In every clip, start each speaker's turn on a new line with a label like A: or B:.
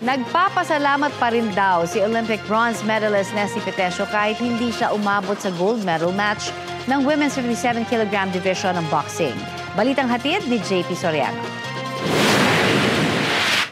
A: Nagpapasalamat pa rin daw si Olympic bronze medalist Nesty Petesio kahit hindi siya umabot sa gold medal match ng women's 57 kg division ng boxing. Balitang hatid ni JP Soriano.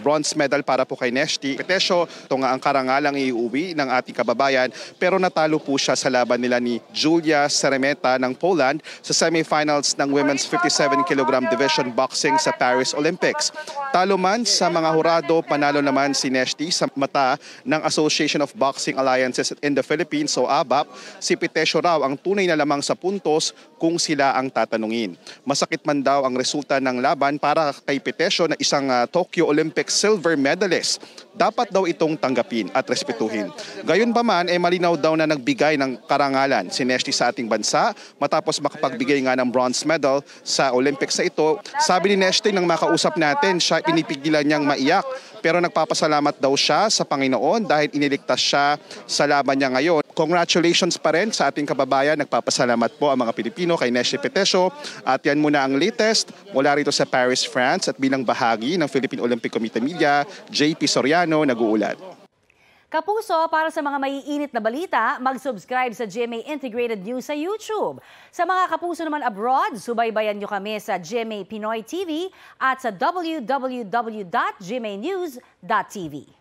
B: Bronze medal para po kay Nesty Petesio. Ito nga ang karangalang iuwi ng ating kababayan, pero natalo po siya sa laban nila ni Julia Seremeta ng Poland sa semifinals ng women's 57 kg division boxing sa Paris Olympics. Talo man sa mga hurado, panalo naman si Nesty sa mata ng Association of Boxing Alliances in the Philippines o ABAP. Si Petesio raw ang tunay na lamang sa puntos kung sila ang tatanungin. Masakit man daw ang resulta ng laban para kay Petesio na isang Tokyo Olympics silver medalist. Dapat daw itong tanggapin at respetuhin. Gayunpaman, malinaw daw na nagbigay ng karangalan si Nesty sa ating bansa matapos makapagbigay nga ng bronze medal sa Olympics na ito. Sabi ni Nesty nang makausap natin, siya pinipigilan niyang maiyak pero nagpapasalamat daw siya sa Panginoon dahil iniligtas siya sa laban niya ngayon. Congratulations pa rin sa ating kababayan. Nagpapasalamat po ang mga Pilipino kay Nesty Petesio. At yan muna ang latest mula rito sa Paris, France at bilang bahagi ng Philippine Olympic Committee Media, JP Soriano, nag-uulat.
A: Kapuso, para sa mga maiinit na balita, mag-subscribe sa GMA Integrated News sa YouTube. Sa mga kapuso naman abroad, subaybayan nyo kami sa GMA Pinoy TV at sa www.gmanews.tv.